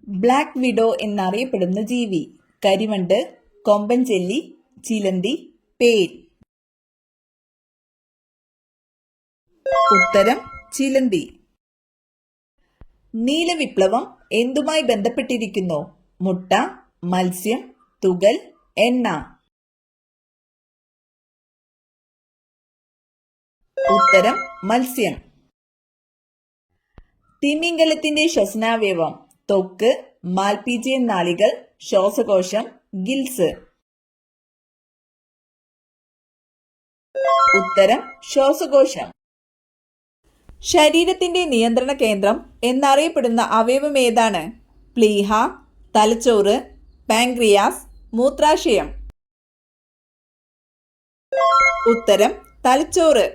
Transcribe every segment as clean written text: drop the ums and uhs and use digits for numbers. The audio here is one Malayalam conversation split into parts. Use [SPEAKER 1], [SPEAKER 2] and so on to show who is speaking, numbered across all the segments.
[SPEAKER 1] ബ്ലാക്ക് വിഡോ എന്നറിയപ്പെടുന്ന ജീവി. കരിവണ്ട്, കൊമ്പൻ ചെല്ലി, ചിലന്തി, പേൽ. ഉത്തരം ചിലന്തി. നീലവിപ്ലവം എന്തുമായി ബന്ധപ്പെട്ടിരിക്കുന്നു? മുട്ട, മത്സ്യം, തുകൽ, എണ്ണ. ഉത്തരം മത്സ്യം. തിമിംഗലത്തിന്റെ ശ്വസനാവയവം ത്വക്ക്, മാൽപീജിയൻ നാളികൾ, ശ്വാസകോശം, ഗിൽസ്. ഉത്തരം ശ്വാസകോശം. ശരീരത്തിന്റെ നിയന്ത്രണ കേന്ദ്രം എന്നറിയപ്പെടുന്ന അവയവം ഏതാണ്? പ്ലീഹ, തലച്ചോറ്, പാൻക്രിയാസ്, മൂത്രാശയം. ഉത്തരം തലച്ചോറ്.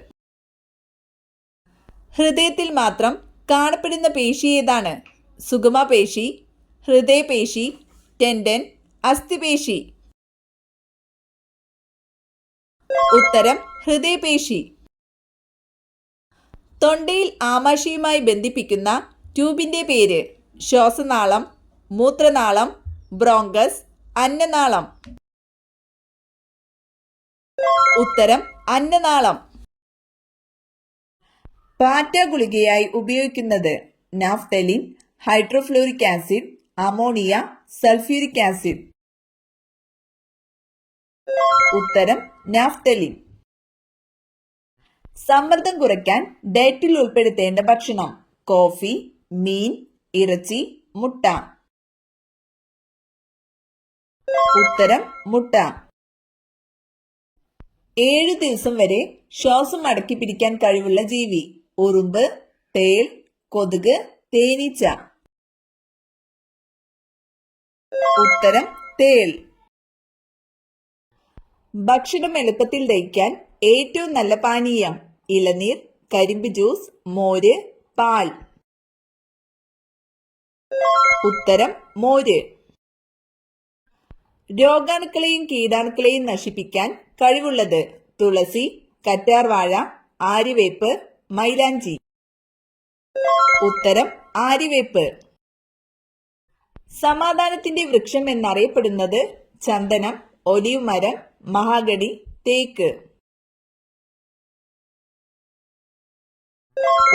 [SPEAKER 1] ഹൃദയത്തിൽ മാത്രം കാണപ്പെടുന്ന പേശി ഏതാണ്? സുഗമപേശി, ഹൃദയപേശി, ടെൻഡൻ, അസ്ഥിപേശി. ഉത്തരം ഹൃദയപേശി. തൊണ്ടയിൽ ആമാശയുമായി ബന്ധിപ്പിക്കുന്ന ട്യൂബിന്റെ പേര്? ശ്വാസനാളം, മൂത്രനാളം, ബ്രോങ്കസ്, അന്നനാളം. ഉത്തരം അന്നനാളം. പാറ്റ ഗുളികയായി ഉപയോഗിക്കുന്നത്? Naphthalene, hydrofluoric acid, ammonia, sulphuric acid. ഉത്തരം നാഫ്തലിൻ. സമ്മർദ്ദം കുറയ്ക്കാൻ ഡയറ്റിൽ ഉൾപ്പെടുത്തേണ്ട ഭക്ഷണം? കോഫി, മീൻ, ഇറച്ചി, മുട്ട. ഉത്തരം മുട്ട. 7 ദിവസം വരെ ശ്വാസം അടക്കി പിടിക്കാൻ കഴിവുള്ള ജീവി? ഉറുമ്പ്, തേൾ, കൊതുക്, തേനീച്ച. ഉത്തരം തേൾ. ഭക്ഷണം എളുപ്പത്തിൽ ദഹിക്കാൻ ഏറ്റവും നല്ല പാനീയം? ഇളനീർ, കരിമ്പ് ജ്യൂസ്, മോര്, പാൽ. ഉത്തരം മോര്. രോഗാണുക്കളെയും കീടാണുക്കളെയും നശിപ്പിക്കാൻ കഴിവുള്ളത്? തുളസി, കറ്റാർവാഴ, ആര്യവേപ്പ്, മൈലാഞ്ചി. ഉത്തരം ആര്യവേപ്പ്. സമാധാനത്തിന്റെ വൃക്ഷം എന്നറിയപ്പെടുന്നത്? ചന്ദനം, ഒലിവ് മരം, മഹാഗണി, തേക്ക്.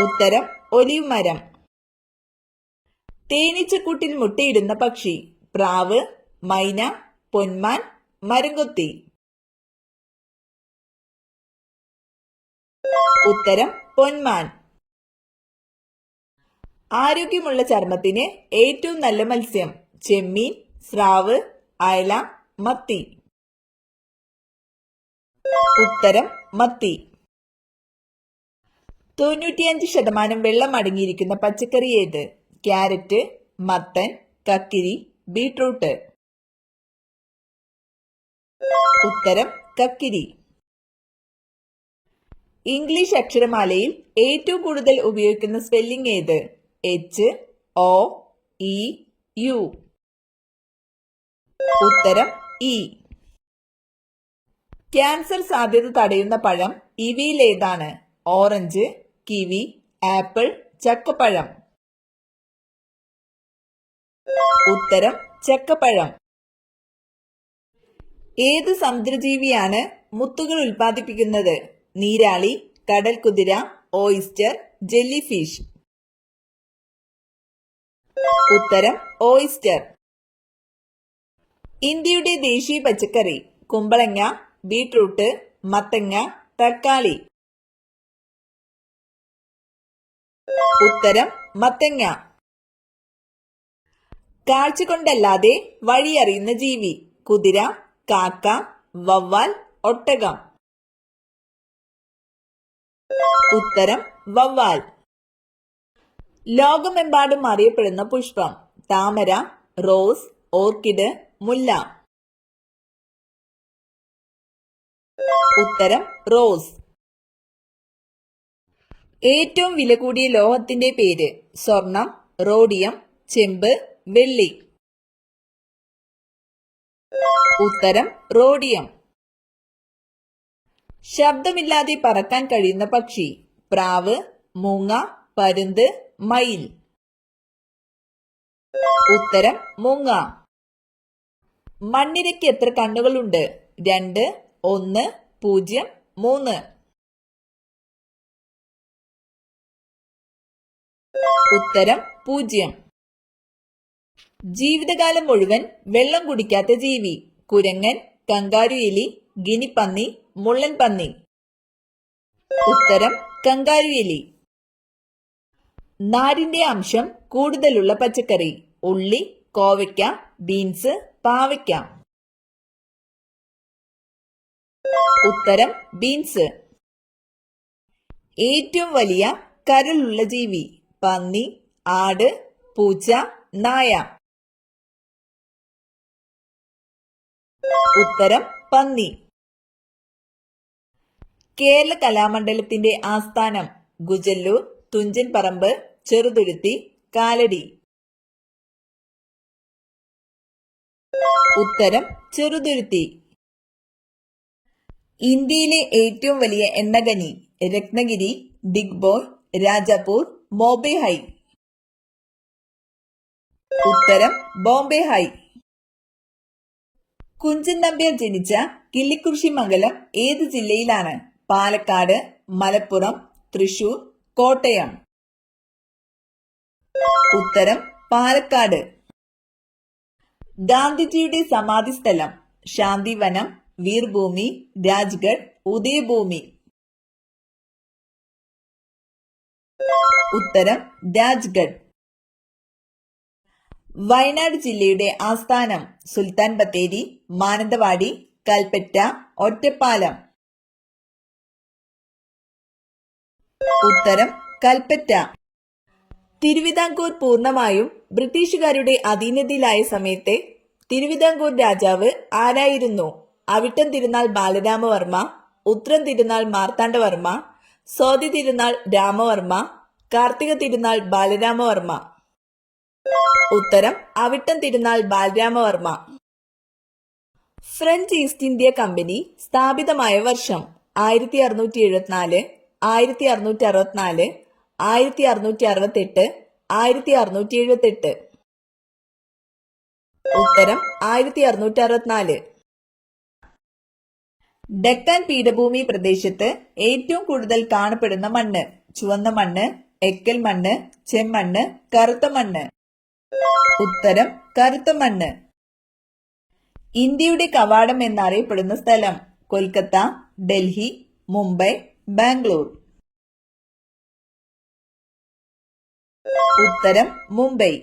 [SPEAKER 1] ഉത്തരം ഒലിവ് മരം. തേനീച്ചക്കൂട്ടിൽ മുട്ടയിടുന്ന പക്ഷി? പ്രാവ്, മൈന, പൊന്മാൻ, മരംകൊത്തി. ഉത്തരം പൊന്മാൻ. ആരോഗ്യമുള്ള ചർമ്മത്തിന് ഏറ്റവും നല്ല മത്സ്യം? ചെമ്മീൻ, സ്രാവ്, അയല, മത്തി. ഉത്തരം മത്തി. 95% വെള്ളം അടങ്ങിയിരിക്കുന്ന പച്ചക്കറി ഏത്? ക്യാരറ്റ്, മത്തൻ, കക്കിരി, ബീട്രൂട്ട്. ഉത്തരം കക്കിരി. ഇംഗ്ലീഷ് അക്ഷരമാലയിൽ ഏറ്റവും കൂടുതൽ ഉപയോഗിക്കുന്ന സ്പെല്ലിംഗ് ഏത്? H, O, E, U. ഉത്തരം E. ക്യാൻസർ സാധ്യത തടയുന്ന പഴം ഇവയിൽ ഏതാണ്? ഓറഞ്ച്, കിവി, ആപ്പിൾ, ചക്കപ്പഴം. ഉത്തരം ചക്കപ്പഴം. ഏത് സമുദ്രജീവിയാണ് മുത്തുകൾ ഉൽപ്പാദിപ്പിക്കുന്നത്? നീരാളി, കടൽക്കുതിര, ഓയിസ്റ്റർ, ജെല്ലി ഫിഷ്. ഉത്തരം ഓയിസ്റ്റർ. ഇന്ത്യയുടെ ദേശീയ പച്ചക്കറി? കുമ്പളങ്ങ, ബീട്രൂട്ട്, മത്തങ്ങ, തക്കാളി. ഉത്തരം മത്തങ്ങ. കാഴ്ച കൊണ്ടല്ലാതെ വഴിയറിയുന്ന ജീവി? കുതിര, കാക്ക, വവ്വാൽ, ഒട്ടകം. ഉത്തരം വവ്വാൽ. ലോകമെമ്പാടും അറിയപ്പെടുന്ന പുഷ്പം? താമര, റോസ്, ഓർക്കിഡ്, മുല്ല. ഉത്തരം റോസ്. ഏറ്റവും വില കൂടിയ ലോഹത്തിന്റെ പേര്? സ്വർണം, റോഡിയം, ചെമ്പ്, വെള്ളി. ഉത്തരം റോഡിയം. ശബ്ദമില്ലാതെ പറക്കാൻ കഴിയുന്ന പക്ഷി? പ്രാവ്, മൂങ്ങ, പരുന്ത്, മയിൽ. ഉത്തരം മൂങ്ങ. മണ്ണിരയ്ക്ക് എത്ര കണ്ണുകളുണ്ട്? 2, 1, 0, 3. ഉത്തരം 0. ജീവിതകാലം മുഴുവൻ വെള്ളം കുടിക്കാത്ത ജീവി. കുരങ്ങൻ, കങ്കാരു എലി, ഗിനിപ്പന്നി, മുള്ളൻ പന്നി. ഉത്തരം കങ്കാരു എലി. നാരിന്റെ അംശം കൂടുതലുള്ള പച്ചക്കറി. ഉള്ളി, കോവയ്ക്ക, ബീൻസ്, പാവയ്ക്ക. ഉത്തരം ബീൻസ്. ഏറ്റവും വലിയ കരളുള്ള ജീവി. പന്നി, ആട്, പൂച്ച, നായ. ഉത്തരം പന്നി. കേരള കലാമണ്ഡലത്തിന്റെ ആസ്ഥാനം? ഗുജല്ലൂർ, തുഞ്ചൻ പറമ്പ്, ചെറുതുരുത്തി, കാലടി. ഉത്തരം ചെറുതുരുത്തി. ഇന്ത്യയിലെ ഏറ്റവും വലിയ എണ്ണഖനി? രത്നഗിരി, ഡിഗ്ബോയ്, രാജാപൂർ, ബോംബെ ഹൈ. ഉത്തരം ബോംബെ ഹൈ. കുഞ്ചൻ നമ്പ്യാർ ജനിച്ച കിള്ളിക്കുറിശി മംഗലം ഏത് ജില്ലയിലാണ്? പാലക്കാട്, മലപ്പുറം, തൃശൂർ, കോട്ടയം. ഉത്തരം പാലക്കാട്. ഗാന്ധിജിയുടെ സമാധി സ്ഥലം? ശാന്തിവനം, വീർഭൂമി, രാജ്ഗഡ്, ഉദയഭൂമി. ഉത്തരം രാജ്ഗഡ്. വയനാട് ജില്ലയുടെ ആസ്ഥാനം? സുൽത്താൻ ബത്തേരി, മാനന്തവാടി, കൽപ്പറ്റ, ഒറ്റപ്പാലം. ഉത്തരം കൽപ്പറ്റ. തിരുവിതാംകൂർ പൂർണ്ണമായും ബ്രിട്ടീഷുകാരുടെ അധീനതയിലായ സമയത്തെ തിരുവിതാംകൂർ രാജാവ് ആരായിരുന്നു? അവിട്ടം തിരുനാൾ ബാലരാമവർമ്മ, ഉത്രം തിരുനാൾ മാർത്താണ്ഡവർമ്മ, സ്വാതി തിരുനാൾ രാമവർമ്മ, കാർത്തിക തിരുനാൾ ബാലരാമവർമ്മ. ഉത്തരം അവിട്ടം തിരുനാൾ Balarama Varma. French east India company സ്ഥാപിതമായ വർഷം? 1674, 1664, 1668, 1678. ഉത്തരം 1664. ഡെക്കാൻ പീഠഭൂമി പ്രദേശത്ത് ഏറ്റവും കൂടുതൽ കാണപ്പെടുന്ന മണ്ണ്? ചുവന്ന മണ്ണ്, എക്കൽ മണ്ണ്, ചെമ്മണ്ണ്, കറുത്ത മണ്ണ്. ഉത്തരം കറുത്ത മണ്ണ്. ഇന്ത്യയുടെ കവാടം എന്നറിയപ്പെടുന്ന സ്ഥലം? കൊൽക്കത്ത, ഡൽഹി, മുംബൈ, ബാംഗ്ലൂർ. ഉത്തരം മുംബൈ.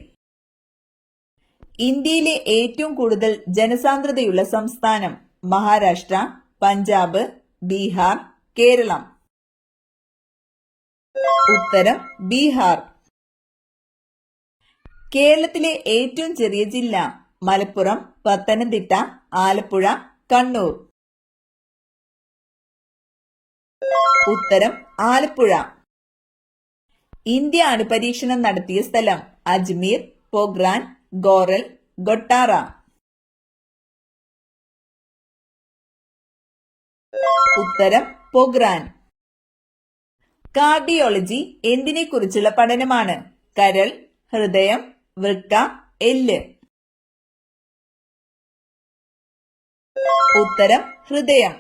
[SPEAKER 1] ഇന്ത്യയിലെ ഏറ്റവും കൂടുതൽ ജനസാന്ദ്രതയുള്ള സംസ്ഥാനം? മഹാരാഷ്ട്ര, പഞ്ചാബ്, ബീഹാർ, കേരളം. ഉത്തരം ബീഹാർ. കേരളത്തിലെ ഏറ്റവും ചെറിയ ജില്ല? മലപ്പുറം, പത്തനംതിട്ട, ആലപ്പുഴ, കണ്ണൂർ. ഉത്തരം ആലപ്പുഴ. ഇന്ത്യ അണുപരീക്ഷണം നടത്തിയ സ്ഥലം? അജ്മീർ, പോഗ്രാൻ, ഗോറൽ, ഗൊട്ടാറ. ഉത്തരം പോഗ്രാൻ. കാർഡിയോളജി എന്തിനെ കുറിച്ചുള്ള പഠനമാണ്? കരൾ, ഹൃദയം, വൃക്ക, എല്ല്. ഉത്തരം ഹൃദയം.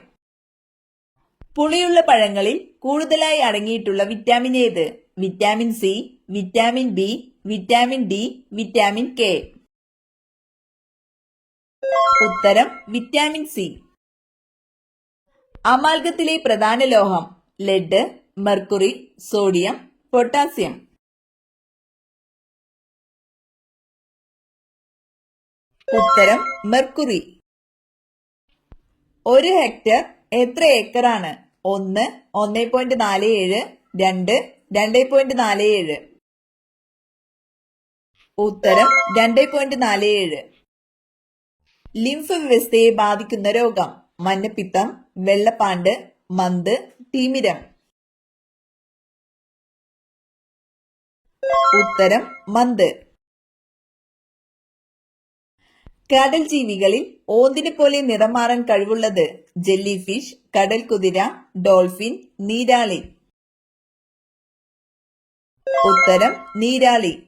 [SPEAKER 1] പുളിയുള്ള പഴങ്ങളിൽ കൂടുതലായി അടങ്ങിയിട്ടുള്ള വിറ്റാമിൻ ഏത്? Vitamin C, vitamin B, vitamin D, vitamin K. ഉത്തരം വിറ്റാമിൻ സി. അമാൽഗത്തിലെ പ്രധാന ലോഹം? Lead, mercury, sodium, potassium. ഉത്തരം മെർക്കുറി. ഒരു ഹെക്ടർ എത്ര ഏക്കറാണ്? 1, 1.47, 2, 2.47. ഉത്തരം 2.47. ലിംഫ് വ്യവസ്ഥയെ ബാധിക്കുന്ന രോഗം? മഞ്ഞപ്പിത്തം, വെള്ളപ്പാണ്ട്, മന്ത്, തിമിരം. ഉത്തരം മന്ത്. കടൽ ജീവികളിൽ ഓന്തിനെ പോലെ നിറം മാറാൻ കഴിവുള്ളത്? ജെല്ലി ഫിഷ്, കടൽ കുതിര, ഡോൾഫിൻ, നീരാളി. ഉത്തരം നീരാളി.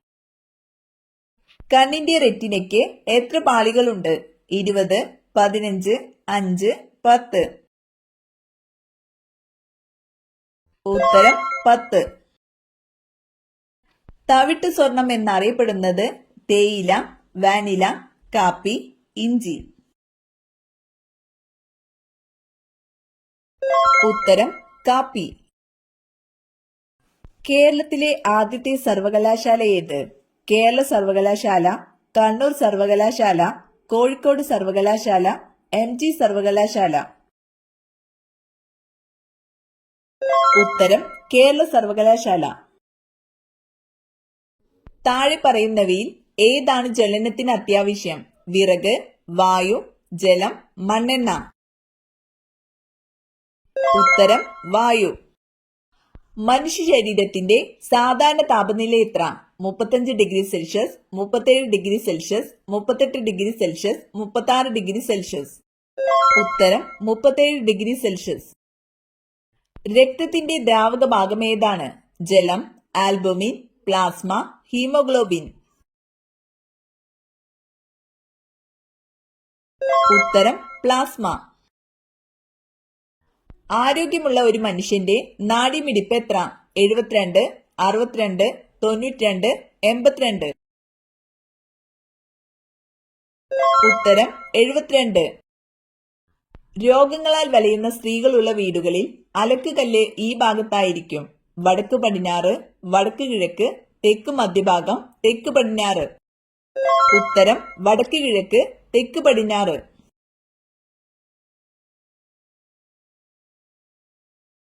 [SPEAKER 1] കണ്ണിന്റെ റെറ്റിനയ്ക്ക് എത്ര പാളികളുണ്ട്? 20, 15, 5, 10. ഉത്തരം 10. തവിട്ട് സ്വർണം എന്നറിയപ്പെടുന്നത് തേയില, വാനില, കാപ്പി, ഇഞ്ചി. ഉത്തരം കാപ്പി. കേരളത്തിലെ ആദ്യത്തെ സർവകലാശാല ഏത്? കേരള സർവകലാശാല, കണ്ണൂർ സർവകലാശാല, കോഴിക്കോട് സർവകലാശാല, MG സർവകലാശാല. ഉത്തരം കേരള സർവകലാശാല. താഴെ പറയുന്നവയിൽ ഏതാണ് ജ്വലനത്തിന് അത്യാവശ്യം? വിറക്, വായു, ജലം, മണ്ണെണ്ണ. ഉത്തരം വായു. മനുഷ്യ ശരീരത്തിന്റെ സാധാരണ താപനില എത്ര? 35 degree Celsius, 37 degree Celsius, 38 degree Celsius, 36 degree Celsius. ഉത്തരം 37 ഡിഗ്രി സെൽഷ്യസ്. രക്തത്തിന്റെ ദ്രാവക ഭാഗം ഏതാണ്? ജലം, ആൽബുമിൻ, പ്ലാസ്മ, ഹീമോഗ്ലോബിൻ. ഉത്തരം പ്ലാസ്മ. ആരോഗ്യമുള്ള ഒരു മനുഷ്യന്റെ നാഡിമിടിപ്പ് എത്ര? 72, 62, 92, 82. ഉത്തരം 72. രോഗങ്ങളാൽ വലയുന്ന സ്ത്രീകളുള്ള വീടുകളിൽ അലക്കുകല്ല് ഈ ഭാഗത്തായിരിക്കും. വടക്ക് പടിഞ്ഞാറ്, വടക്ക് കിഴക്ക്, തെക്ക് മധ്യഭാഗം, തെക്ക് പടിഞ്ഞാറ്. ഉത്തരം വടക്ക് കിഴക്ക്, തെക്ക് പടിഞ്ഞാറ്.